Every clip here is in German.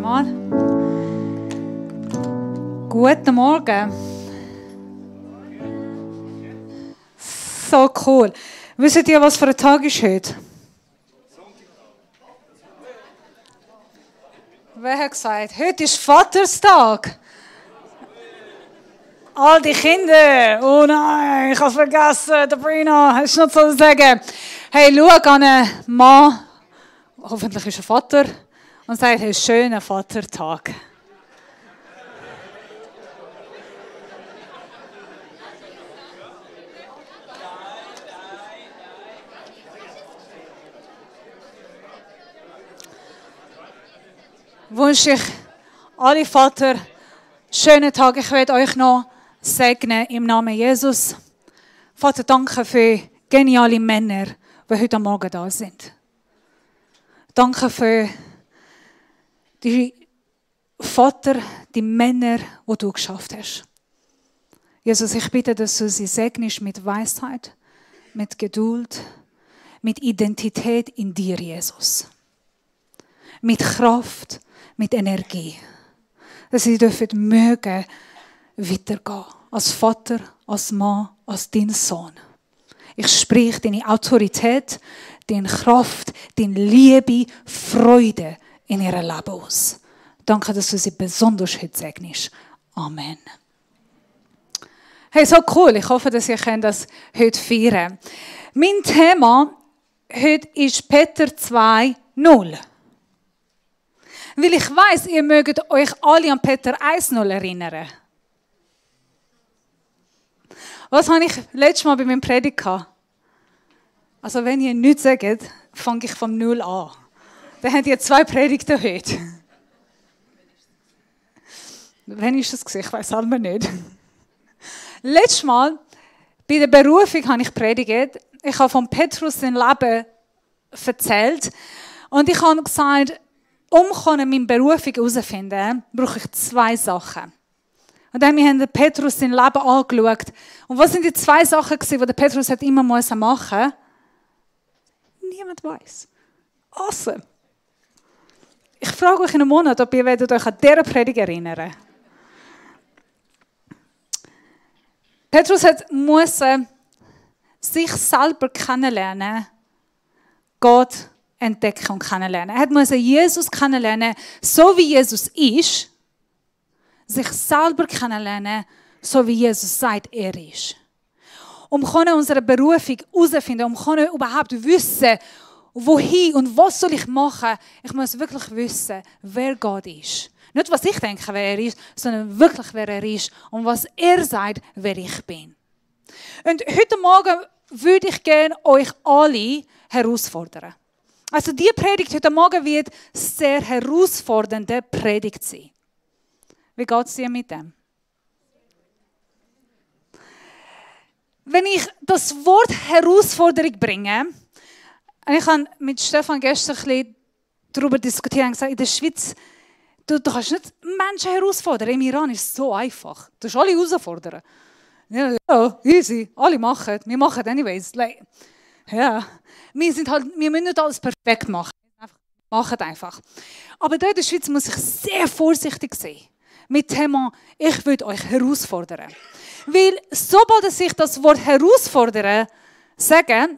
vielmals. Guten Morgen. So cool. Wisst ihr, was für ein Tag ist heute? Wer hat gesagt, heute ist Vaterstag? All die Kinder. Oh nein, ich habe es vergessen. Sabrina, hast du noch zu sagen? Hey, schau an einen Mann, hoffentlich ist er Vater, und sagt, hey, schönen Vatertag. Wünsche ich alle Vater schönen Tag. Ich werde euch noch segnen im Namen Jesus. Vater, danke für geniale Männer, die heute Morgen da sind. Danke für die Vater, die Männer, die du geschafft hast. Jesus, ich bitte, dass du sie segnest mit Weisheit, mit Geduld, mit Identität in dir, Jesus. Mit Kraft, mit Energie. Dass sie dürfen mögen weitergehen. Als Vater, als Mann, als dein Sohn. Ich spreche deine Autorität, deine Kraft, deine Liebe, Freude in ihrem Leben aus. Danke, dass du sie besonders heute segnest. Amen. Hey, so cool. Ich hoffe, dass ihr das heute feiern könnt. Mein Thema heute ist Peter 2,0. Weil ich weiss, ihr mögt euch alle an Peter 1,0 erinnern. Was habe ich letztes Mal bei meinem Predigt gehabt? Also wenn ihr nichts sagt, fange ich vom Null an. Dann habt ihr 2 Predigten heute. Wann ist das? Ich weiss selber nicht. Letztes Mal, bei der Berufung, habe ich predigt. Ich habe von Petrus sein Leben erzählt. Und ich habe gesagt, um meine Berufung herauszufinden, brauche ich 2 Sachen. Und dann haben wir Petrus sein Leben angeschaut. Und was sind die 2 Sachen, die der Petrus immer machen musste? Niemand weiß. Awesome. Ich frage euch in einem Monat, ob ihr euch an diese Predigt erinnern. Petrus musste sich selber kennenlernen, Gott entdecken und kennenlernen. Er musste Jesus kennenlernen, so wie Jesus ist, sich selber kennenlernen, so wie Jesus sagt, er ist. Um unsere Berufung herauszufinden, um überhaupt wissen, wohin und was soll ich machen, ich muss wirklich wissen, wer Gott ist. Nicht, was ich denke, wer er ist, sondern wirklich, wer er ist und was er sagt, wer ich bin. Und heute Morgen würde ich gerne euch alle herausfordern. Also die Predigt heute Morgen wird sehr herausfordernde Predigt sein. Wie geht es dir mit dem? Wenn ich das Wort Herausforderung bringe, und ich habe mit Stefan gestern ein bisschen darüber diskutiert und gesagt, in der Schweiz, du kannst nicht Menschen herausfordern. Im Iran ist es so einfach. Du kannst alle herausfordern. Ja, easy, alle machen. Wir machen anyways. Ja. Wir müssen nicht alles perfekt machen. Machen einfach. Aber hier in der Schweiz muss ich sehr vorsichtig sein. Mit dem Thema, ich will euch herausfordern. Weil sobald ich das Wort herausfordern sage,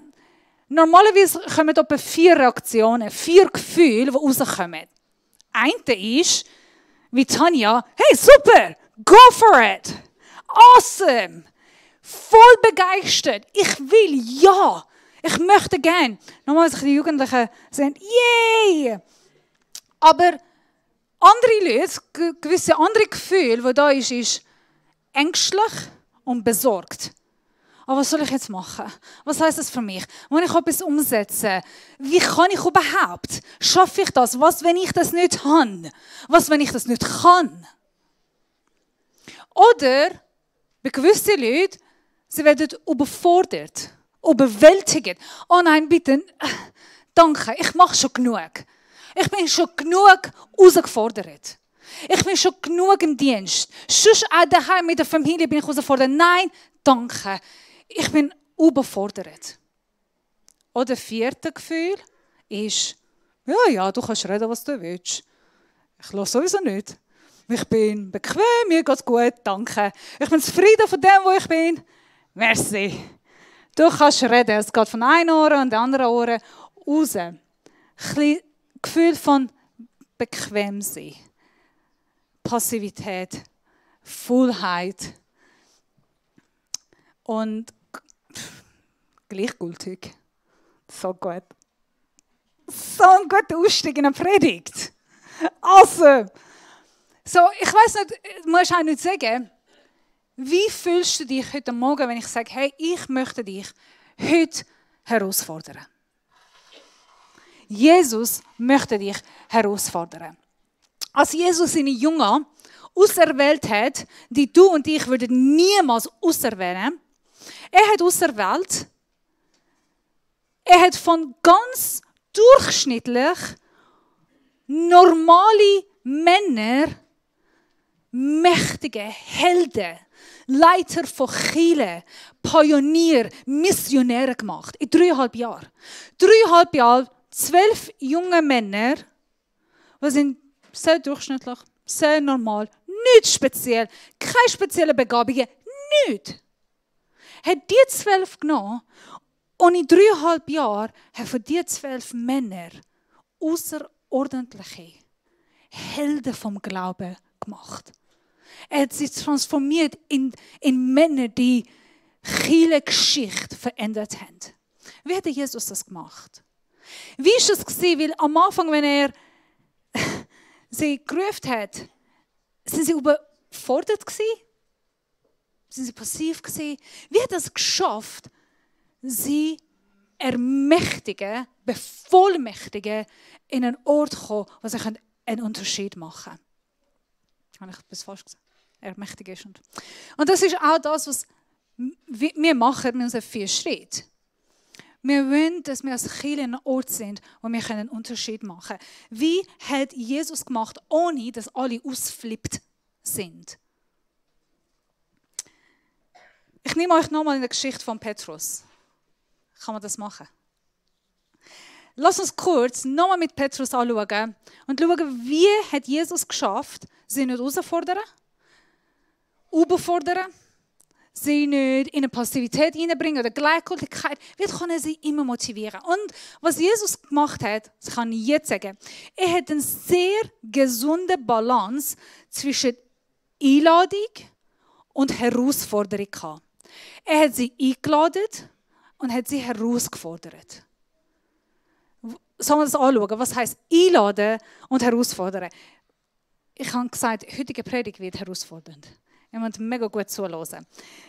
normalerweise kommen etwa 4 Reaktionen, 4 Gefühle, die rauskommen. Eine ist, wie Tanja, hey, super, go for it, awesome, voll begeistert, ich will, ja, ich möchte gern. Normalerweise die Jugendlichen sagen, yay! Aber andere Leute, gewisse andere Gefühle, die da ist ängstlich und besorgt. Aber was soll ich jetzt machen? Was heisst das für mich? Wenn ich etwas umsetze, wie kann ich überhaupt? Schaffe ich das? Was, wenn ich das nicht habe? Was, wenn ich das nicht kann? Oder bei gewissen Leuten, sie werden überfordert, überwältigt. Oh nein, bitte, danke, ich mache schon genug. Ich bin schon genug herausgefordert. Ich bin schon genug im Dienst. Sonst auch daheim mit der Familie bin ich herausgefordert. Nein, danke. Ich bin überfordert. Oder 4. Gefühl ist, ja, du kannst reden, was du willst. Ich höre sowieso nicht. Ich bin bequem, mir geht's gut, danke. Ich bin zufrieden von dem, wo ich bin. Merci. Du kannst reden, es geht von einem Ohr und den anderen Ohren raus. Ein bisschen Gefühl von bequem sein. Passivität, Faulheit und gleichgültig. So gut. So ein guter Ausstieg in eine Predigt. Also, so, ich weiss nicht, du musst auch nicht sagen, wie fühlst du dich heute Morgen, wenn ich sage, hey, ich möchte dich heute herausfordern. Jesus möchte dich herausfordern. Als Jesus seine Jünger auserwählt hat, die du und ich würden niemals auserwählen, er hat auserwählt, er hat von ganz durchschnittlich normale Männer, mächtige Helden, Leiter von Kirchen, Pionier, Missionäre gemacht. In 3,5 Jahren. 3,5 Jahre, 12 junge Männer, die sind sehr durchschnittlich, sehr normal, nichts speziell, keine speziellen Begabungen, nichts. Hat die 12 genommen und in 3,5 Jahren haben von diesen 12 Männern außerordentliche Helden vom Glauben gemacht. Er hat sie transformiert in Männer, die viele Geschichte verändert haben. Wie hat Jesus das gemacht? Wie war es gewesen? Weil am Anfang, wenn er sie gerufen hat, sind sie überfordert gewesen? Sind sie passiv gewesen? Wie hat er es geschafft, sie ermächtigen, bevollmächtigen, in einen Ort zu kommen, wo sie einen Unterschied machen können? Habe ich etwas falsch gesagt? Ermächtig ist. Und das ist auch das, was wir machen mit unseren 4 Schritten. Wir wollen, dass wir als Kirche an einem Ort sind, wo wir einen Unterschied machen können. Wie hat Jesus gemacht, ohne dass alle ausflippt sind? Ich nehme euch nochmal in die Geschichte von Petrus. Kann man das machen? Lass uns kurz nochmal mit Petrus anschauen und schauen, wie hat Jesus geschafft, sie nicht herausfordern, überfordern, sie nicht in eine Passivität hineinbringen oder Gleichgültigkeit. Wie kann er sie immer motivieren? Und was Jesus gemacht hat, das kann ich jetzt sagen, er hat eine sehr gesunde Balance zwischen Einladung und Herausforderung gehabt. Er hat sie eingeladen und hat sie herausgefordert. Sollen wir das anschauen? Was heisst einladen und herausfordern? Ich habe gesagt, die heutige Predigt wird herausfordernd. Ihr müsst mega gut zuhören.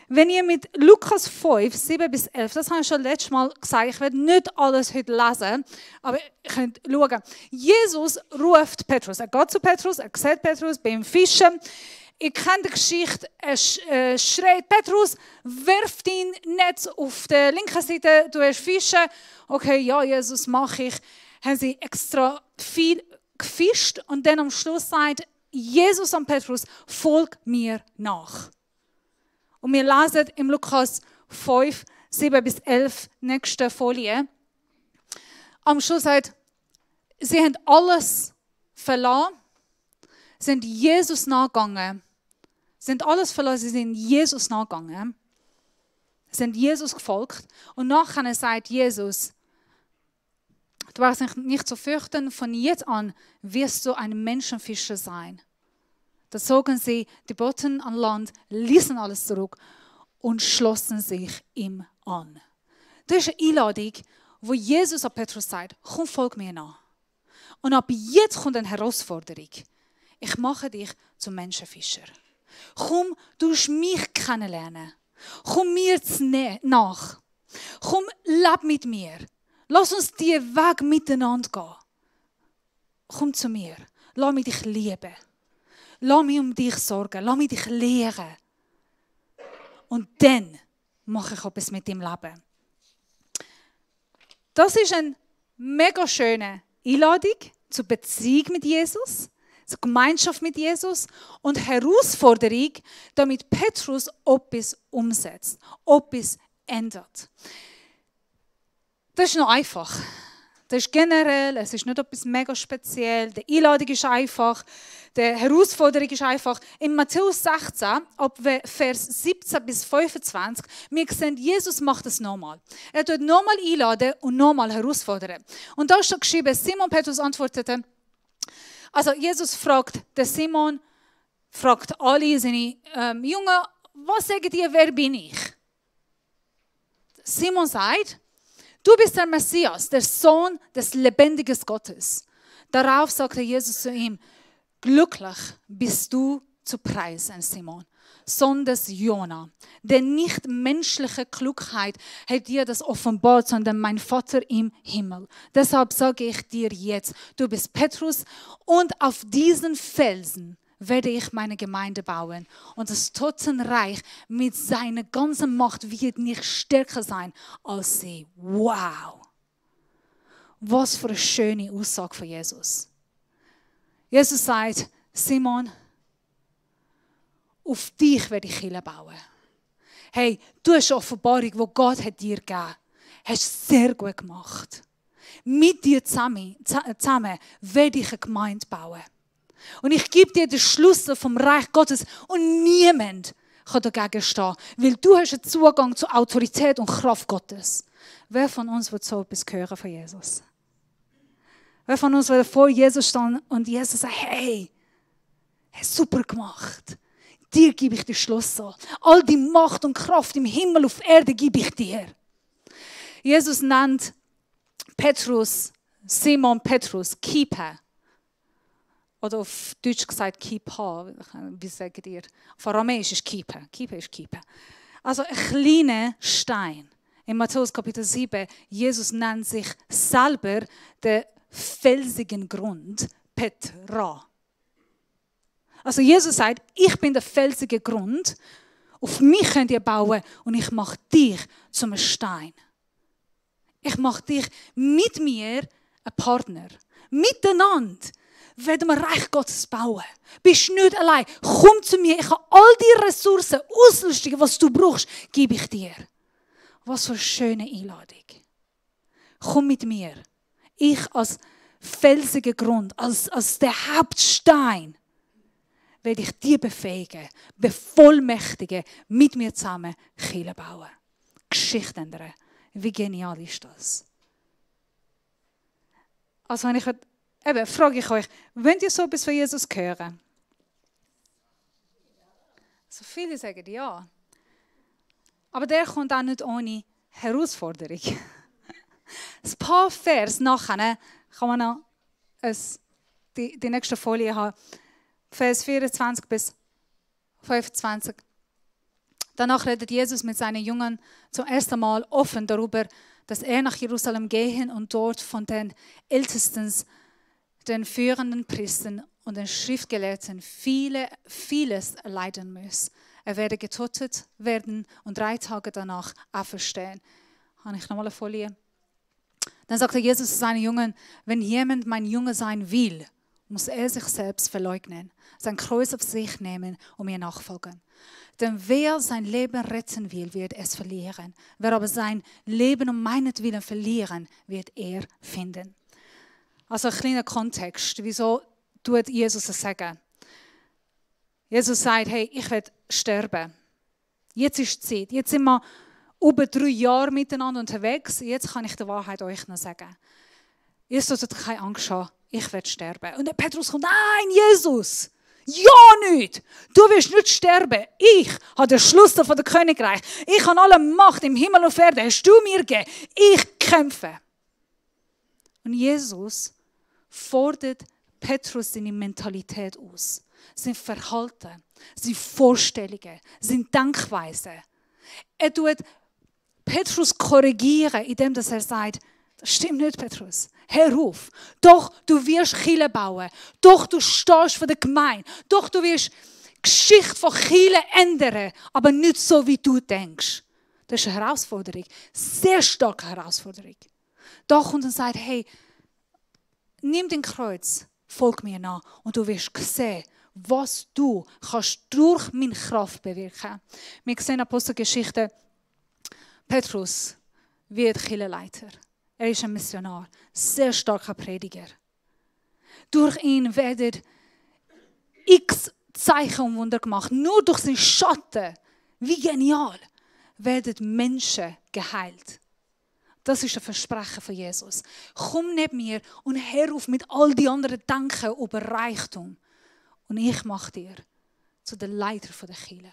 Wenn ihr mit Lukas 5, 7-11, das habe ich schon letztes Mal gesagt, ich werde nicht alles heute lesen, aber ihr könnt schauen. Jesus ruft Petrus. Er geht zu Petrus, er sieht Petrus beim Fischen. Ihr kennt die Geschichte, er schreit, Petrus, wirf dein Netz auf der linken Seite, du hast Fische. Okay, ja, Jesus, mache ich. Haben sie extra viel gefischt und dann am Schluss sagt Jesus an Petrus, folg mir nach. Und wir lesen im Lukas 5, 7-11, nächste Folie. Am Schluss sagt, sie haben alles verlassen, sind Jesus nachgegangen. Sind alles verlassen, sie sind Jesus nachgegangen. Sind Jesus gefolgt. Und nachher sagt Jesus, du brauchst dich nicht zu fürchten, von jetzt an wirst du ein Menschenfischer sein. Da zogen sie die Boote an Land, ließen alles zurück und schlossen sich ihm an. Das ist eine Einladung, wo Jesus an Petrus sagt, komm, folg mir nach. Und ab jetzt kommt eine Herausforderung. Ich mache dich zum Menschenfischer. Komm, du musst mich kennenlernen. Komm mir nach. Komm, leb mit mir. Lass uns diesen Weg miteinander gehen. Komm zu mir. Lass mich dich lieben. Lass mich um dich sorgen. Lass mich dich lehren. Und dann mache ich etwas mit deinem Leben. Das ist eine mega schöne Einladung zur Beziehung mit Jesus, zur Gemeinschaft mit Jesus und Herausforderung, damit Petrus etwas umsetzt, etwas ändert. Das ist noch einfach. Das ist generell, es ist nicht etwas mega speziell. Die Einladung ist einfach, die Herausforderung ist einfach. In Matthäus 16, ab Vers 17 bis 25, wir sehen, Jesus macht es nochmal. Er tut nochmal einladen und nochmal herausfordern. Und da steht geschrieben, Simon Petrus antwortete, also Jesus fragt, der Simon fragt alle seine Jungen, was sagen ihr, wer bin ich? Simon sagt, du bist der Messias, der Sohn des lebendigen Gottes. Darauf sagte Jesus zu ihm, glücklich bist du zu preisen, Simon, Sohn des Jona. Denn nicht menschliche Klugheit hat dir das offenbart, sondern mein Vater im Himmel. Deshalb sage ich dir jetzt, du bist Petrus und auf diesen Felsen werde ich meine Gemeinde bauen. Und das Totenreich mit seiner ganzen Macht wird nicht stärker sein als sie. Wow! Was für eine schöne Aussage von Jesus. Jesus sagt, Simon, auf dich werde ich Kirche bauen. Hey, du hast eine Offenbarung, die Gott hat dir gegeben hat. Hast sehr gut gemacht. Mit dir zusammen werde ich eine Gemeinde bauen. Und ich gebe dir den Schlüssel vom Reich Gottes und niemand kann dagegen stehen, weil du hast einen Zugang zur Autorität und Kraft Gottes. Wer von uns wird so etwas hören von Jesus? Wer von uns will vor Jesus stehen und Jesus sagt, hey, super gemacht. Dir gebe ich den Schlüssel. All die Macht und Kraft im Himmel auf Erde gebe ich dir. Jesus nennt Simon Petrus, Keeper. Oder auf Deutsch gesagt Keeper. Wie sagt ihr? Auf Aramäisch ist Keeper. Keeper ist Keeper. Also ein kleiner Stein. In Matthäus Kapitel 7, Jesus nennt sich selber den felsigen Grund, Petra. Also Jesus sagt, ich bin der felsige Grund, auf mich könnt ihr bauen und ich mache dich zum Stein. Ich mache dich mit mir ein Partner. Miteinander werden wir Reich Gottes bauen. Bist nicht allein. Komm zu mir. Ich habe all die Ressourcen, Ausrüstungen, was du brauchst, gebe ich dir. Was für eine schöne Einladung. Komm mit mir. Ich als felsiger Grund, als der Hauptstein, werde ich dir befähigen, bevollmächtigen, mit mir zusammen Kirche bauen. Geschichte ändern. Wie genial ist das? Also wenn ich frage ich euch, wollt ihr so etwas von Jesus hören? So viele sagen ja. Aber der kommt auch nicht ohne Herausforderung. Ein paar Vers nachher kann man noch die nächste Folie haben. Vers 24 bis 25. Danach redet Jesus mit seinen Jüngern zum ersten Mal offen darüber, dass er nach Jerusalem gehen und dort von den Ältesten, den führenden Priestern und den Schriftgelehrten vieles erleiden muss. Er werde getötet werden und 3 Tage danach auferstehen. Habe ich nochmal eine Folie? Dann sagte Jesus zu seinen Jüngern, wenn jemand mein Junge sein will, muss er sich selbst verleugnen, sein Kreuz auf sich nehmen und mir nachfolgen. Denn wer sein Leben retten will, wird es verlieren. Wer aber sein Leben um meinetwillen verlieren, wird er finden. Also ein kleiner Kontext. Wieso tut Jesus das sagen? Jesus sagt, hey, ich werde sterben. Jetzt ist die Zeit. Jetzt sind wir über 3 Jahre miteinander unterwegs. Jetzt kann ich die Wahrheit euch noch sagen. Ihr solltet keine Angst haben, ich werde sterben. Und der Petrus kommt, nein, Jesus, ja nicht. Du wirst nicht sterben. Ich habe den Schlüssel von dem Königreich. Ich habe alle Macht im Himmel und auf Erde. Hast du mir gegeben. Ich kämpfe. Und Jesus fordert Petrus seine Mentalität aus. Sein Verhalten, seine Vorstellungen, seine Denkweise. Er tut Petrus korrigieren, indem er sagt, das stimmt nicht, Petrus. Hör auf. Doch, du wirst Kirche bauen. Doch, du stehst für die Gemeinde. Doch, du wirst die Geschichte von Kirche ändern. Aber nicht so, wie du denkst. Das ist eine Herausforderung. Sehr starke Herausforderung. Doch, und er sagt, hey, nimm den Kreuz, folg mir nach. Und du wirst sehen, was du kannst durch meine Kraft bewirken. Wir sehen Apostelgeschichte, Petrus wird Kirchenleiter. Er ist ein Missionar, sehr starker Prediger. Durch ihn werden x Zeichen und Wunder gemacht. Nur durch seinen Schatten, wie genial, werden Menschen geheilt. Das ist ein Versprechen von Jesus. Komm neben mir und hör auf mit all die anderen Denken über Reichtum. Und ich mache dir zu der Leiter der Kirche.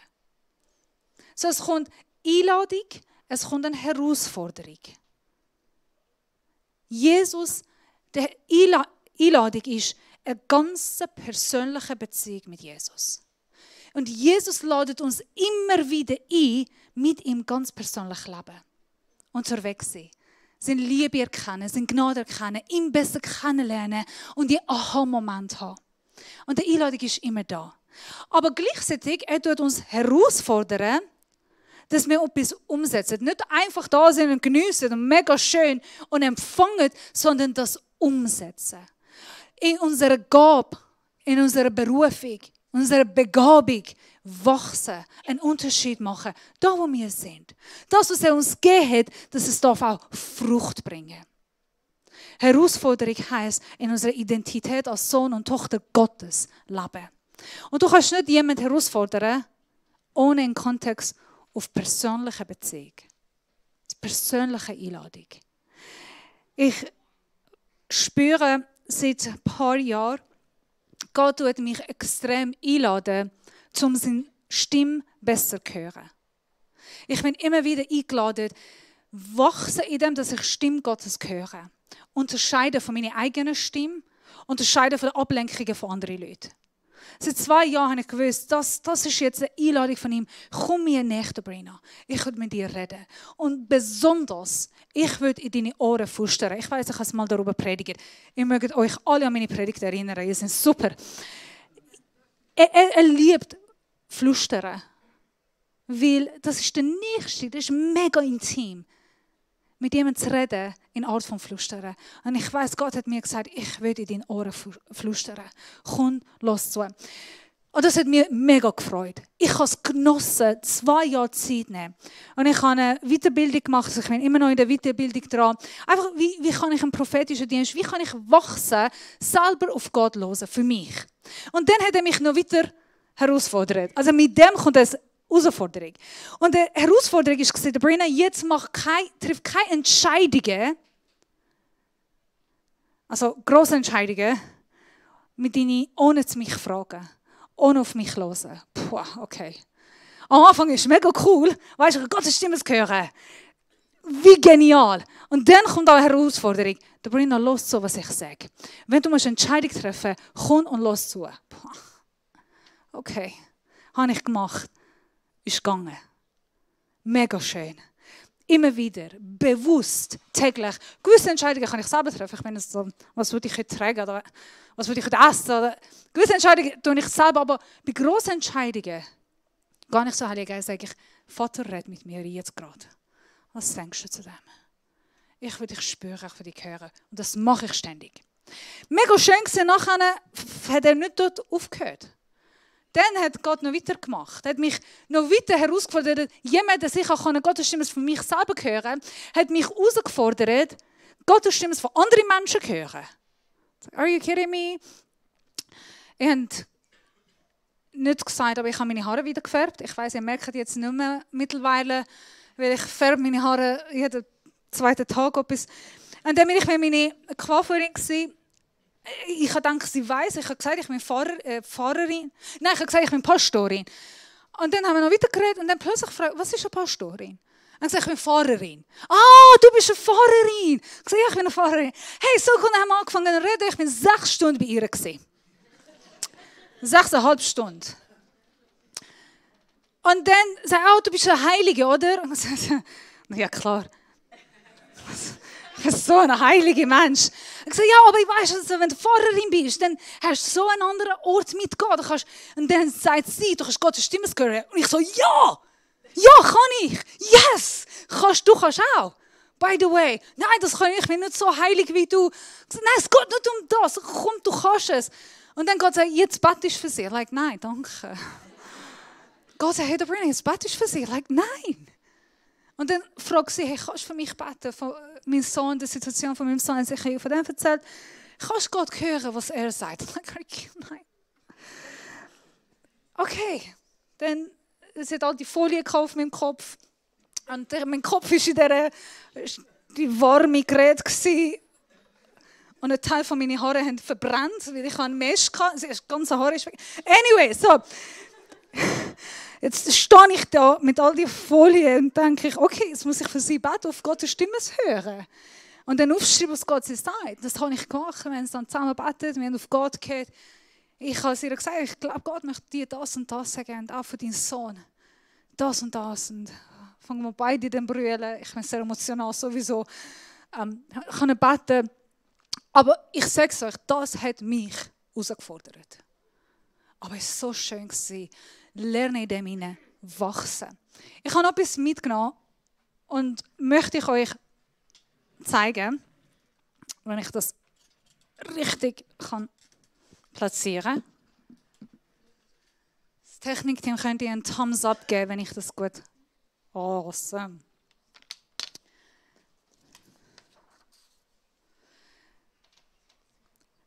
So, es kommt Einladung, es kommt eine Herausforderung. Jesus, die Einladung ist eine ganz persönliche Beziehung mit Jesus. Und Jesus ladet uns immer wieder ein, mit ihm ganz persönlich leben. Unterwegs sein. Seine Liebe erkennen, seine Gnade erkennen, ihn besser kennenlernen und die Aha-Moment haben. Und die Einladung ist immer da. Aber gleichzeitig, er tut uns herausfordern, dass wir etwas umsetzen. Nicht einfach da sind und geniessen und mega schön und empfangen, sondern das umsetzen. In unserer Gabe, in unserer Berufung, in unserer Begabung wachsen, einen Unterschied machen, da wo wir sind. Das, was er uns gegeben hat, dass es darf auch Frucht bringen. Herausforderung heisst, in unserer Identität als Sohn und Tochter Gottes leben. Und du kannst nicht jemanden herausfordern, ohne einen Kontext auf persönliche Beziehung. Persönliche Einladung. Ich spüre seit ein paar Jahren, Gott tut mich extrem einladen, um seine Stimme besser zu hören. Ich bin immer wieder eingeladen, wachsen in dem, dass ich die Stimme Gottes höre. Unterscheiden von meiner eigenen Stimme, unterscheiden von den Ablenkungen von anderen Leuten. Seit 2 Jahren habe ich gewusst, das ist jetzt eine Einladung von ihm. Komm mir näher, Brina. Ich will mit dir reden. Und besonders, ich will in deine Ohren flüstern. Ich weiss, ich habe es mal darüber predigt. Ihr mögt euch alle an meine Predigt erinnern. Ihr seid super. Er liebt flüstern. Weil das ist der Nächste, das ist mega intim. Mit jemandem zu reden, in Art von Flüstern. Und ich weiss, Gott hat mir gesagt, ich will in deine Ohren flüstern. Komm, los zu. Und das hat mich mega gefreut. Ich habe es genossen, 2 Jahre Zeit nehmen. Und ich habe eine Weiterbildung gemacht, also ich bin immer noch in der Weiterbildung dran. Einfach, wie kann ich einen prophetischen Dienst, wie kann ich wachsen, selber auf Gott hören, für mich. Und dann hat er mich noch weiter herausfordert. Also mit dem kommt es Herausforderung. Und die Herausforderung war, Brina, jetzt triff keine Entscheidungen, also grosse Entscheidungen, mit denen ohne mich fragen, ohne auf mich hören. Puh, okay. Am Anfang ist es mega cool, weißt du, Gottes Stimme zu hören. Wie genial. Und dann kommt auch eine Herausforderung. Brina, los zu, was ich sage. Wenn du eine Entscheidung treffen musst, komm und los zu. Puh. Okay, habe ich gemacht. Ist gegangen. Mega schön. Immer wieder, bewusst, täglich. Gewisse Entscheidungen kann ich selber treffen. Ich meine, so, was würde ich heute tragen oder was würde ich heute essen? Oder gewisse Entscheidungen tue ich selber, aber bei grossen Entscheidungen, gar nicht so heilig, sage ich, Vater, red mit mir jetzt gerade. Was denkst du zu dem? Ich will dich spüren, ich will dich hören. Und das mache ich ständig. Mega schön gewesen, nachher hat er nicht dort aufgehört. Dann hat Gott noch weitergemacht. Er hat mich noch weiter herausgefordert. Jemand, der sicher Gottes Stimme von mich selber hören, hat mich herausgefordert, Gottes Stimme von anderen Menschen zu hören. Are you kidding me? Ich habe nicht gesagt, aber ich habe meine Haare wieder gefärbt. Ich weiss, ihr merkt jetzt nicht mehr mittlerweile, weil ich färbe meine Haare jeden 2. Tag etwas. Und dann bin ich mit meiner Coiffeurin gewesen. Ich habe gedacht, sie weiss. Ich habe gesagt, ich bin Pfarrerin. Nein, ich habe gesagt, ich bin Pastorin. Und dann haben wir noch weiter geredet und dann plötzlich gefragt, was ist eine Pastorin? Und ich gesagt, ich bin Pfarrerin. Ah, du bist eine Pfarrerin. Ich gesagt, ja, ich bin eine Pfarrerin. Hey, so gut, haben wir angefangen zu reden. Ich bin 6 Stunden bei ihr gewesen. 6,5 Stunden. Und dann sagt sie, du bist eine Heilige, oder? Und ich sage, ja klar. Ich bin so ein heiliger Mensch. Ich sage, ja, aber ich weiss, also, wenn du Pfarrerin bist, dann hast du so einen anderen Ort mitgehen. Und dann sagt sie, du kannst Gottes Stimme hören. Und ich so, ja! Ja, kann ich! Yes! Du kannst auch. By the way, nein, das kann ich bin nicht so heilig wie du. Ich sage, nein, es geht nicht um das. Komm, du kannst es. Und dann Gott sagt, jetzt betest du für sie. Like, nein, danke. Gott sagt, hey, Brina, jetzt betest du für sie. Like, nein. Und dann fragt sie, hey, kannst du für mich beten? mein Sohn, die Situation von meinem Sohn, sich von dem erzählt. Kannst du Gott hören, was er sagt? Nein. Okay, dann sind all die Folien auf meinem Kopf. Und mein Kopf war die warme Gerät gewesen. Und ein Teil von meinen Haaren haben verbrannt, weil ich einen Mesh hatte. Das ganze Haar ist weg. Anyway, so. Jetzt stehe ich da mit all die Folien und denke ich, okay, jetzt muss ich für sie beten, auf Gottes Stimme hören. Und dann aufschreiben, was Gott sie sagt. Das habe ich gemacht. Wir haben dann zusammen gebetet, wir haben auf Gott gehört. Ich habe ihr gesagt, ich glaube, Gott möchte dir das und das sagen und auch für deinen Sohn. Das und das. Und fangen wir beide dann brüllen. Ich bin sehr emotional sowieso. Ich kann beten. Aber ich sage es euch, das hat mich herausgefordert. Aber es war so schön, lerne in dem hinein wachsen. Ich habe noch etwas mitgenommen und möchte ich euch zeigen, wenn ich das richtig kann platzieren. Das Technikteam könnte einen Thumbs up geben, wenn ich das gut. Awesome.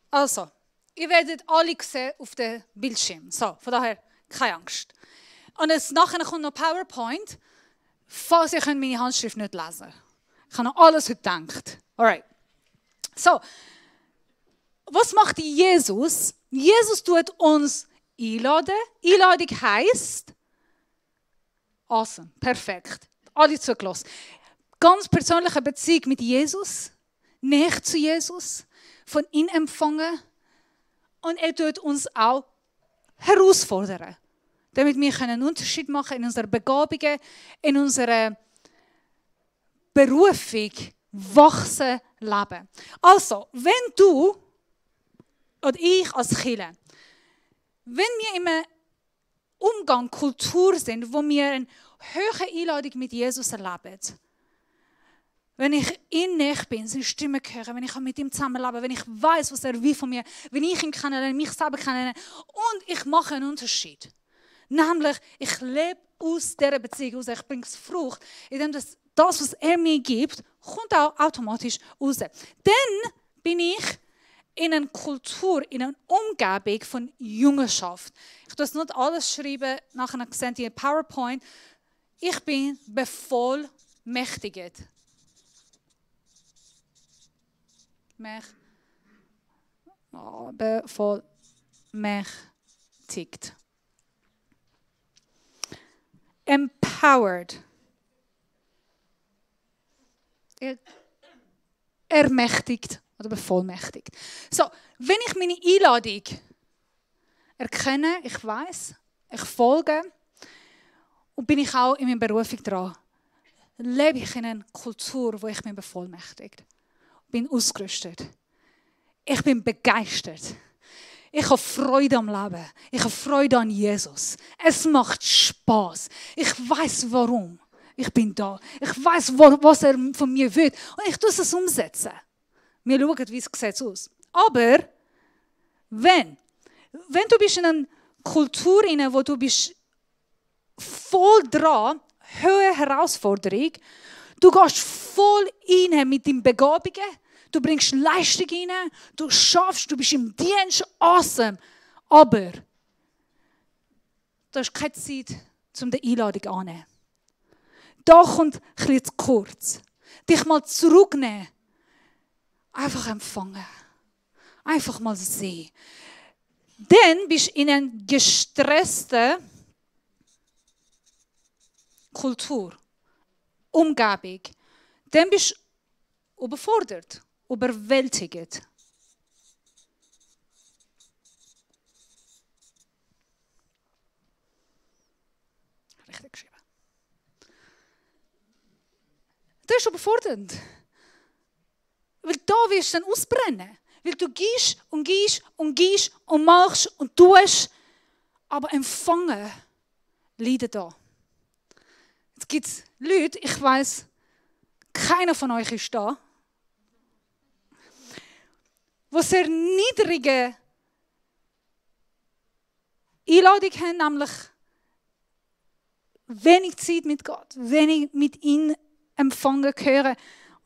Also, ihr werdet alle sehen auf dem Bildschirm. So, von daher keine Angst. Und nachher kommt noch PowerPoint, falls ihr meine Handschrift nicht lesen könnt. Ich habe noch alles heute gedacht. Alright. So, was macht Jesus? Jesus tut uns einladen. Einladung heisst, awesome, perfekt. Alle zugelassen. Ganz persönliche Beziehung mit Jesus, näher zu Jesus, von ihm empfangen. Und er tut uns auch herausfordern, damit wir einen Unterschied machen können in unseren Begabungen, in unserer Berufung, wachsen, leben. Also, wenn du oder ich als Kirche, wenn wir im Umgang, Kultur sind, wo wir eine hohe Einladung mit Jesus erleben, wenn ich ihn näher bin, seine Stimme höre, wenn ich mit ihm zusammenlebe, wenn ich weiß, was er will von mir, wenn ich ihn kennenlerne, mich selber kennenlerne und ich mache einen Unterschied. Nämlich, ich lebe aus dieser Beziehung aus, ich bringe es Frucht, indem das, was er mir gibt, kommt auch automatisch raus. Dann bin ich in einer Kultur, in einer Umgebung von Jüngerschaft. Ich tue es nicht alles schreiben, nachher seht ihr PowerPoint. Ich bin bevollmächtigt. Bevollmächtigt. Empowered. Ermächtigt oder bevollmächtigt. So, wenn ich meine Einladung erkenne, ich weiß, ich folge und bin ich auch in meiner Berufung dran, lebe ich in einer Kultur, wo ich mich bevollmächtigt bin, ausgerüstet. Ich bin begeistert. Ich habe Freude am Leben. Ich habe Freude an Jesus. Es macht Spaß. Ich weiß warum. Ich bin da. Ich weiß, was er von mir will. Und ich tue es umsetzen. Wir schauen, wie es sieht aus. Aber wenn du bist in einer Kultur, wo du bist voll dran, hohe Herausforderung, du gehst voll rein mit deinen Begabungen, du bringst Leistung rein, du schaffst, du bist im Dienst, awesome. Aber du hast keine Zeit, um die Einladung anzunehmen. Da kommt ein bisschen zu kurz. Dich mal zurücknehmen. Einfach empfangen. Einfach mal sehen. Dann bist du in einer gestressten Kultur, Umgebung. Dann bist du überfordert, überwältigt. Richtig geschrieben. Das ist überfordernd. Weil da wirst du dann ausbrennen. Weil du gehst und gehst und gehst und machst und tust. Aber empfangen leidet da. Jetzt gibt es Leute, ich weiss, keiner von euch ist da, die sehr niedrige Einladung haben, nämlich wenig Zeit mit Gott, wenig mit ihm empfangen, hören.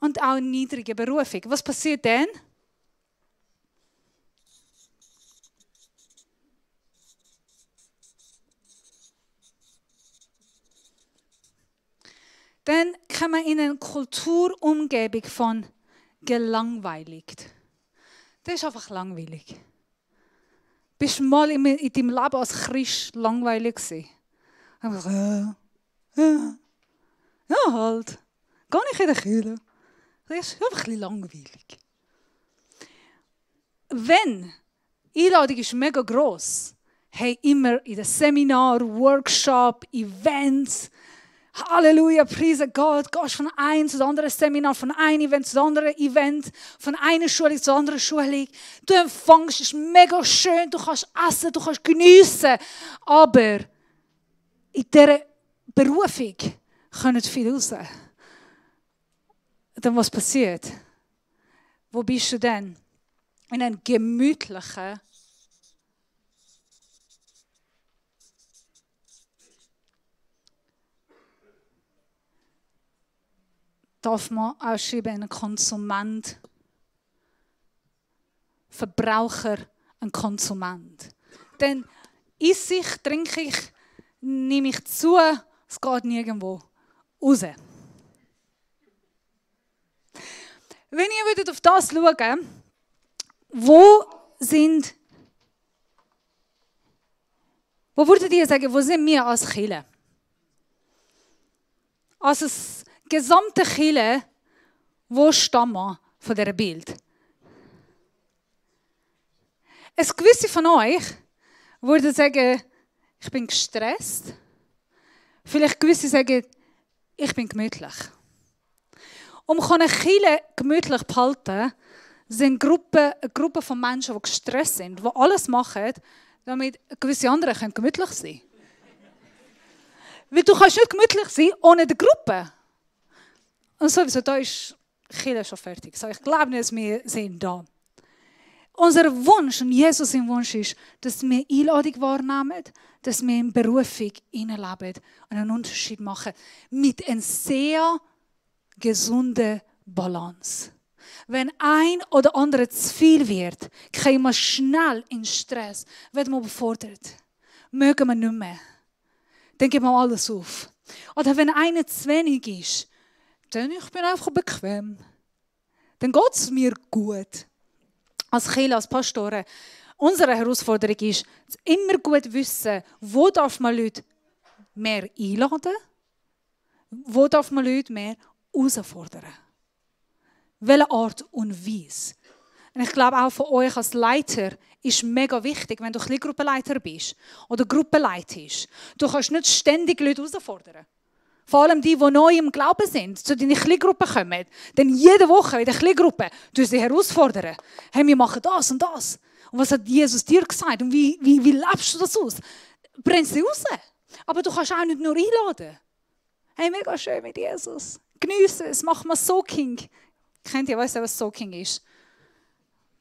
und auch niedrige Berufung. Was passiert dann? Dann kommen wir in eine Kulturumgebung von gelangweiligt. Das ist einfach langweilig. Bist du mal in deinem Leben als Christ langweilig gewesen? Ja, halt. Geh nicht in die Kirche. Das ist einfach ein bisschen langweilig. Wenn die Einladung ist mega gross, hey, immer in den Seminar, Workshop, Events, Halleluja, preise Gott, gehst von einem zu anderen Seminar, von einem Event zu anderen Event, von einer Schulung zur anderen Schulung. Du empfängst, es ist mega schön, du kannst essen, du kannst geniessen. Aber in dieser Berufung kommen viele raus. Dann was passiert? Wo bist du denn? In einem gemütlichen, darf man auch schreiben, ein Konsument, Verbraucher, ein Konsument. Denn esse ich, trinke ich, nehme ich zu, es geht nirgendwo raus. Wenn ihr auf das schaut, wo würdet ihr sagen, wo sind wir als Kirche? Also das gesamte Kirche, wo stehen wir von diesem Bild? Es gewisse von euch würden sagen, ich bin gestresst. Vielleicht gewisse sagen, ich bin gemütlich. Um eine Kirche gemütlich zu halten, sind eine Gruppe von Menschen, die gestresst sind, die alles machen, damit gewisse andere gemütlich sein können. Weil du kannst nicht gemütlich sein ohne die Gruppe. Und sowieso, da ist Kirche schon fertig. So, ich glaube nicht, dass wir sind da. Unser Wunsch und Jesus sein Wunsch ist, dass wir Einladung wahrnehmen, dass wir in Berufung hineinleben und einen Unterschied machen. Mit einer sehr gesunden Balance. Wenn ein oder andere zu viel wird, kommen wir schnell in Stress, werden wir überfordert. Mögen wir nicht mehr. Dann geben wir alles auf. Oder wenn einer zu wenig ist, dann ich bin einfach bequem. Dann geht es mir gut. Als Kirche, als Pastoren, unsere Herausforderung ist, immer gut wissen, wo darf man Leute mehr einladen, wo darf man Leute mehr herausfordern. Welche Art und Weise. Und ich glaube auch für euch als Leiter ist mega wichtig, wenn du Kleingruppenleiter bist oder Gruppenleitest. Du kannst nicht ständig Leute herausfordern. Vor allem die neu im Glauben sind, zu deinen Kleingruppen kommen. Denn jede Woche in der Kleingruppe du sie herausfordern. Hey, wir machen das und das. Und was hat Jesus dir gesagt? Und wie lebst du das aus? Brennst sie raus. Aber du kannst auch nicht nur einladen. Hey, mega schön mit Jesus. Geniessen es, mach mal Soaking. Kennt ihr, weißt du, was Soaking ist?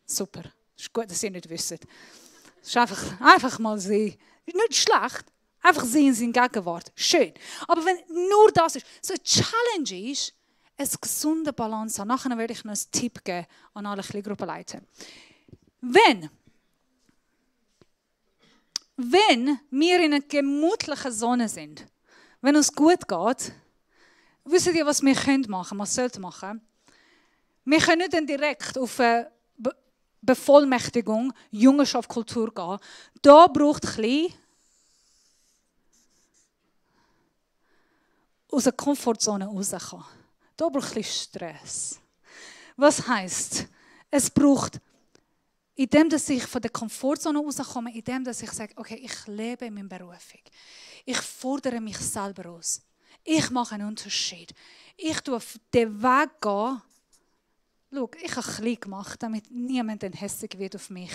Super. Es ist gut, dass ihr nicht wisst. Es ist einfach mal sehen. Ist nicht schlecht. Einfach sehen in seiner Gegenwart. Schön. Aber wenn nur das ist, so eine Challenge ist, eine gesunde Balance haben. Nachher werde ich noch einen Tipp geben an alle Kleingruppenleiter. Wenn wir in einer gemütlichen Zone sind, wenn uns gut geht, wisst ihr, was wir machen können, was sollten machen? Wir können nicht dann direkt auf eine Bevollmächtigung, Jüngerschaft, Kultur gehen. Da braucht es ein bisschen aus der Komfortzone rauskommen. Da braucht es Stress. Was heisst? Es braucht, indem ich von der Komfortzone rauskomme, indem ich sage, okay, ich lebe in meiner Berufung. Ich fordere mich selber aus. Ich mache einen Unterschied. Ich tue auf den Weg gehen. Schau, ich habe klein gemacht, damit niemand hässlich wird auf mich.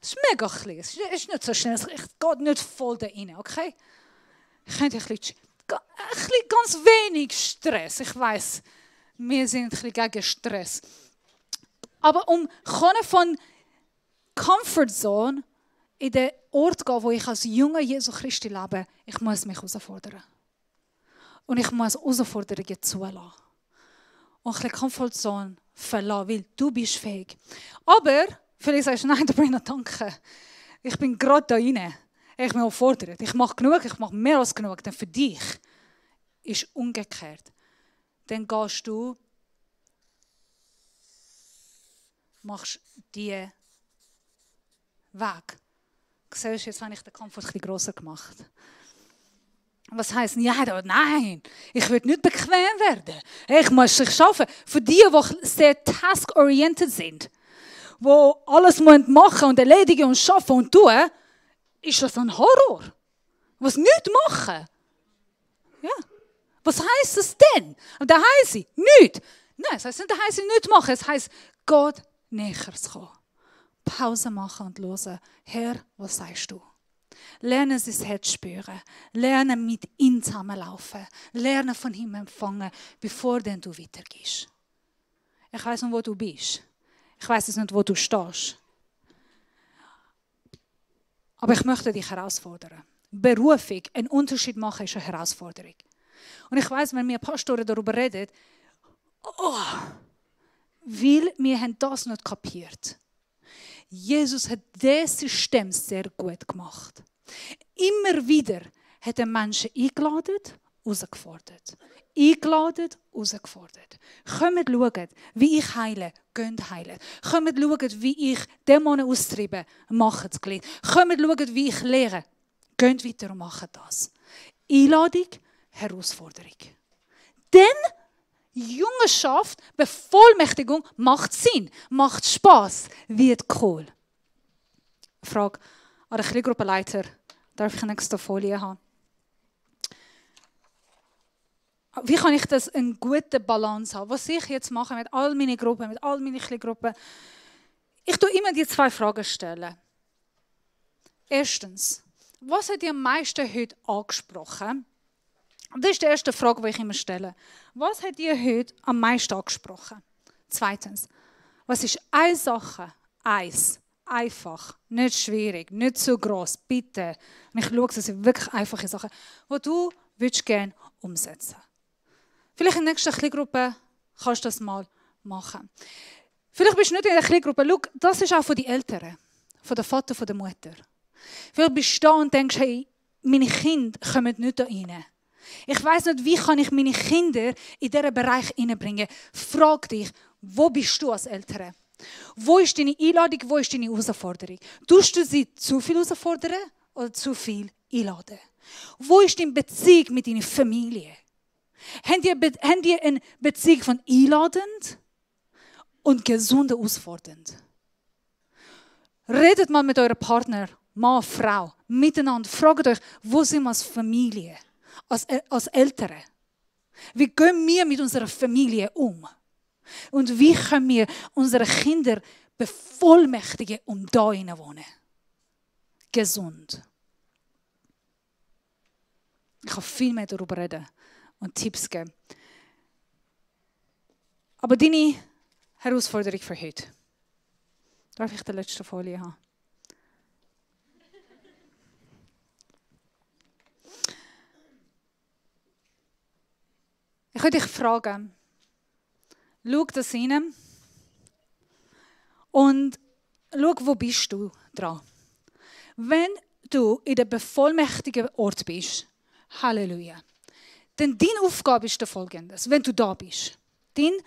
Es ist mega klein. Es ist nicht so schnell. Es geht nicht voll da rein, okay? Ich könnte ein bisschen ganz wenig Stress. Ich weiss, wir sind ein bisschen gegen Stress. Aber von Comfort Zone in den Ort gehen, wo ich als junger Jesu Christi lebe, ich muss mich herausfordern. Und ich muss Herausforderungen zulassen. und ein bisschen Komfortzone verlassen, weil du bist fähig. Aber vielleicht sagst du, nein, Sabrina, danke. Ich bin gerade da rein. Ich bin überfordert. Ich mache genug, ich mache mehr als genug. Denn für dich ist umgekehrt. Dann gehst du, machst die Weg. Siehst du, jetzt habe ich den Kampf ein bisschen grosser gemacht. Was heisst, ja, nein, ich will nicht bequem werden. Ich muss es schaffen. Für die, die sehr task-oriented sind, die alles machen und erledigen und schaffen und tun, ist das ein Horror. Was nicht machen. Ja. Was heisst das denn? Und da heisst sie, nicht. Nein, es heisst nicht, da heisst sie nicht machen. Es heisst, Gott näher zu kommen. Pause machen und hören. Herr, was sagst du? Lernen sein Herz spüren. Lernen mit ihm zusammenlaufen. Lernen von ihm empfangen, bevor dann du weitergehst. Ich weiss nicht, wo du bist. Ich weiss nicht, wo du stehst. Aber ich möchte dich herausfordern. Berufung, einen Unterschied machen, ist eine Herausforderung. Und ich weiss, wenn wir Pastoren darüber reden, weil wir haben das nicht kapiert. Jesus hat dieses System sehr gut gemacht. Immer wieder hat er Menschen eingeladen, herausgefordert. Eingeladen, herausgefordert. Kommt schauen, wie ich heile, geht heilen. Kommt schauen, wie ich Dämonen austreibe, macht es gleich. Kommt schauen, wie ich lehre, geht weiter und macht das. Einladung, Herausforderung. Dann Jüngerschaft, Bevollmächtigung macht Sinn, macht Spass, wird cool. Frage an den Kleingruppenleiter. Darf ich eine nächste Folie haben? Wie kann ich das eine gute Balance haben? Was ich jetzt mache mit all meinen Gruppen, mit all meinen Kleingruppen, ich tue immer die 2 Fragen stellen. Erstens, was hat dich am meisten heute angesprochen? Das ist die erste Frage, die ich immer stelle. Was hat dir heute am meisten angesprochen? Zweitens, was ist eine Sache, einfach, nicht schwierig, nicht zu gross, bitte. Und ich schaue, das sind wirklich einfache Sachen, die du gerne umsetzen willst. Vielleicht in der nächsten Kleingruppe kannst du das mal machen. Vielleicht bist du nicht in der Kleingruppe. Schau, das ist auch von den Eltern, von dem Vater, von der Mutter. Vielleicht bist du da und denkst, hey, meine Kinder kommen nicht da rein. Ich weiss nicht, wie kann ich meine Kinder in diesen Bereich hineinbringen. Frag dich, wo bist du als Eltern? Wo ist deine Einladung, wo ist deine Herausforderung? Tust du sie zu viel herausfordern oder zu viel einladen? Wo ist deine Beziehung mit deiner Familie? Habt ihr eine Beziehung von einladend und gesund herausfordernd? Redet mal mit eurem Partner, Mann, Frau, miteinander. Fragt euch, wo sind wir als Familie? Als Eltern. Wie gehen wir mit unserer Familie um? Und wie können wir unsere Kinder bevollmächtigen, um da zu wohnen? Gesund. Ich kann viel mehr darüber reden und Tipps geben. Aber deine Herausforderung für heute. Darf ich die letzte Folie haben? Ich würde dich fragen, schau das rein und schau, wo bist du dran. Wenn du in der bevollmächtigen Ort bist, Halleluja, dann deine Aufgabe ist folgendes, wenn du da bist. Deine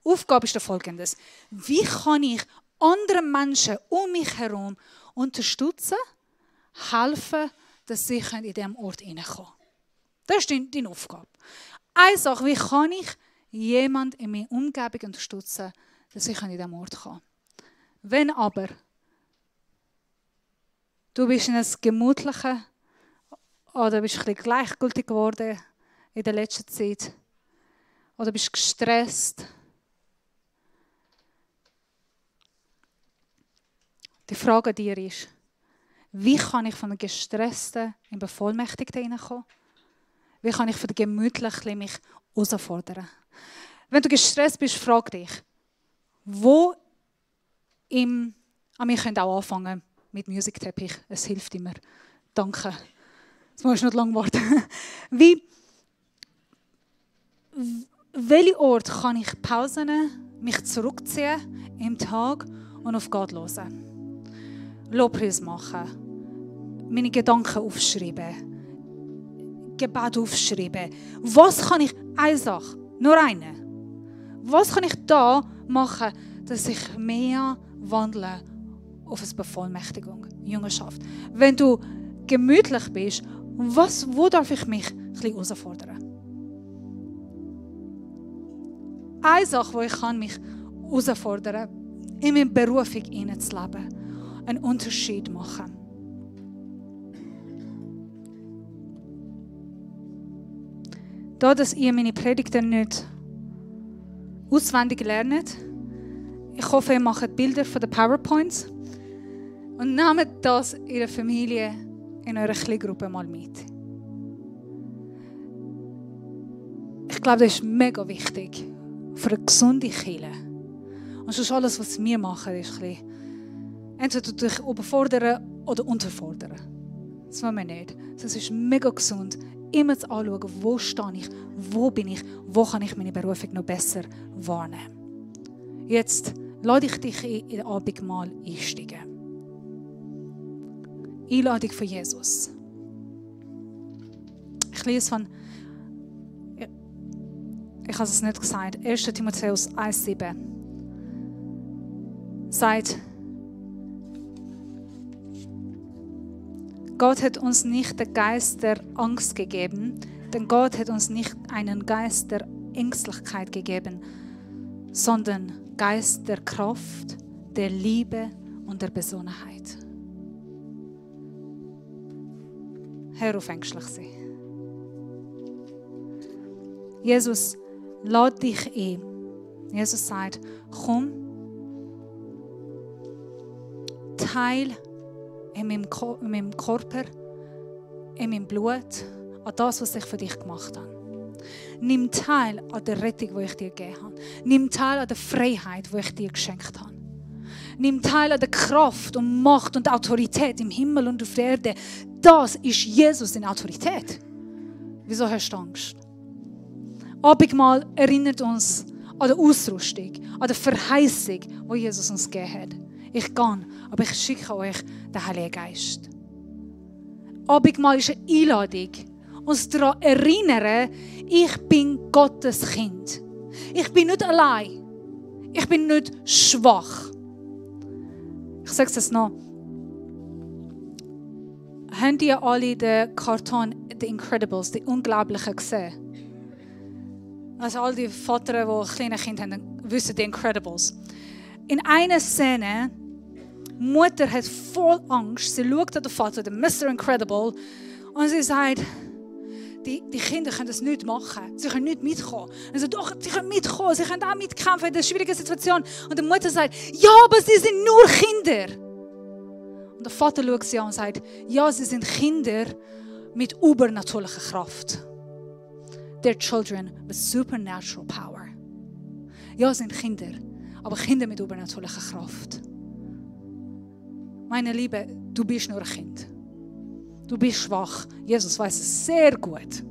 Aufgabe ist folgendes. Wie kann ich anderen Menschen um mich herum unterstützen, helfen, dass sie in diesem Ort hineinkommen können? Das ist deine Aufgabe. Eine Sache, wie kann ich jemanden in meiner Umgebung unterstützen, dass ich in diesem Ort kann. Wenn aber du bist in einem gemütlichen oder bist ein bisschen gleichgültig geworden in der letzten Zeit oder bist gestresst, die Frage an dir ist, wie kann ich von einem Gestressten in Bevollmächtigten hineinkommen? Wie kann ich von dem Gemütlichen mich herausfordern? Wenn du gestresst bist, frag dich, wo wir können auch anfangen mit Musikteppich. Es hilft immer. Danke. Jetzt musst du nicht lange warten. welchen Ort kann ich Pausen nehmen, mich zurückziehen im Tag und auf Gott hören? Lobpreis machen, meine Gedanken aufschreiben, Gebet aufschreiben. Was kann ich, eine Sache, nur eine, was kann ich da machen, dass ich mehr wandle auf eine Bevollmächtigung, Jüngerschaft? Wenn du gemütlich bist, wo darf ich mich ein bisschen herausfordern? Eine Sache, wo ich mich herausfordern kann, in meiner Berufung hineinzuleben, einen Unterschied machen. Da, dass ihr meine Predigten nicht auswendig lernt, ich hoffe, ihr macht Bilder von den PowerPoints und nehmt das in der Familie, in eurer Kleingruppe mal mit. Ich glaube, das ist mega wichtig für eine gesunde Kirche. Und sonst alles, was wir machen, ist ein bisschen, entweder dich überfordern oder unterfordern. Das wollen wir nicht. Es ist mega gesund, immer zu anschauen, wo stehe ich, wo bin ich, wo kann ich meine Berufung noch besser wahrnehmen. Jetzt lade ich dich in den Abendmahl einsteigen. Einladung von Jesus. Ich lese von, ich habe es nicht gesagt, 1. Timotheus 1,7 sagt, Gott hat uns nicht den Geist der Angst gegeben, denn Gott hat uns nicht einen Geist der Ängstlichkeit gegeben, sondern Geist der Kraft, der Liebe und der Besonnenheit. Hör auf, ängstlich sein. Jesus lädt dich ein. Jesus sagt, komm, teil in meinem Körper, in meinem Blut, an das, was ich für dich gemacht habe. Nimm teil an der Rettung, die ich dir gegeben habe. Nimm teil an der Freiheit, die ich dir geschenkt habe. Nimm teil an der Kraft und Macht und Autorität im Himmel und auf der Erde. Das ist Jesus in Autorität. Wieso hast du Angst? Abendmahl erinnert uns an die Ausrüstung, an die Verheißung, die Jesus uns gegeben hat. Ich gehe, aber ich schicke euch den Heiligen Geist. Abendmahl ist eine Einladung, uns daran erinnern, ich bin Gottes Kind. Ich bin nicht allein. Ich bin nicht schwach. Ich sage es noch. Habt ihr alle den Karton The Incredibles, die Unglaublichen, gesehen? Also all die Väter, die kleine Kinder haben, wissen die Incredibles. In einer Szene, die Mutter hat voll Angst, sie schaut an den Vater, den Mr. Incredible, und sie sagt, die Kinder können das nicht machen. Sie können nicht mitkommen. Also doch, sie können mitkommen, sie können auch mitkämpfen in der schwierigen Situation. Und die Mutter sagt, ja, aber sie sind nur Kinder. Und der Vater schaut sie an und sagt, ja, sie sind Kinder mit übernatürlicher Kraft. They're children with supernatural power. Ja, es sind Kinder, aber Kinder mit übernatürlicher Kraft. Meine Liebe, du bist nur ein Kind. Du bist schwach. Jesus weiß es sehr gut.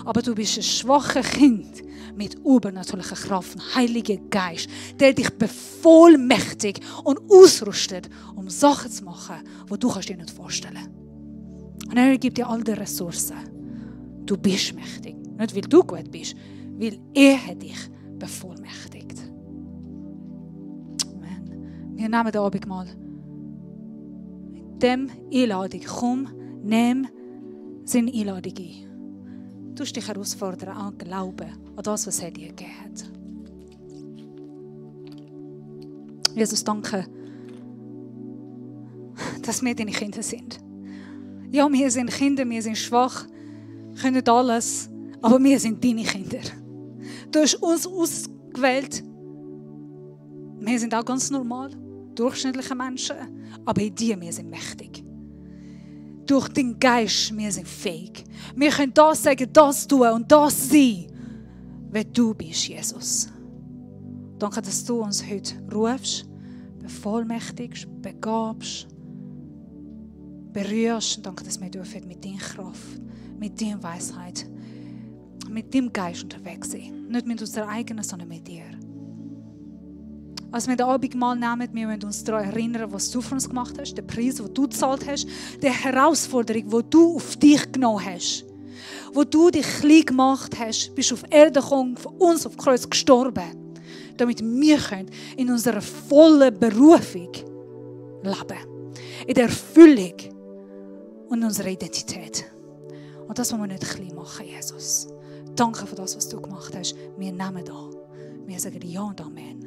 Aber du bist ein schwaches Kind mit übernatürlicher Kraft, ein Heiliger Geist, der dich bevollmächtigt und ausrüstet, um Sachen zu machen, die du dir nicht vorstellen kannst. Und er gibt dir all die Ressourcen. Du bist mächtig. Nicht, weil du gut bist, weil er hat dich bevollmächtigt. Amen. Wir nehmen den Abendmahl mit dem Einladung. Komm, nimm seine Einladung ein. Du musst dich herausfordern an Glauben, an das, was er dir gegeben hat. Jesus, danke, dass wir deine Kinder sind. Ja, wir sind Kinder, wir sind schwach, können nicht alles, aber wir sind deine Kinder. Du hast uns ausgewählt. Wir sind auch ganz normal, durchschnittliche Menschen, aber in dir, wir sind mächtig. Durch den Geist, wir sind fähig. Wir können das sagen, das tun und das sein, wer du bist, Jesus. Danke, dass du uns heute rufst, bevollmächtigst, begabst, berührst. Danke, dass wir dürfen mit deiner Kraft, mit deiner Weisheit mit deinem Geist unterwegs sein. Nicht mit unserer eigenen, sondern mit dir. Als wir den Abendmahl nehmen, wir wollen uns daran erinnern, was du für uns gemacht hast, den Preis, den du gezahlt hast, die Herausforderung, die du auf dich genommen hast, wo du dich klein gemacht hast, bist auf Erde gekommen, für uns auf Kreuz gestorben, damit wir in unserer vollen Berufung leben. In der Erfüllung und unserer Identität. Und das wollen wir nicht klein machen, Jesus. Danke für das, was du gemacht hast. Wir nehmen an. Wir sagen ja und Amen.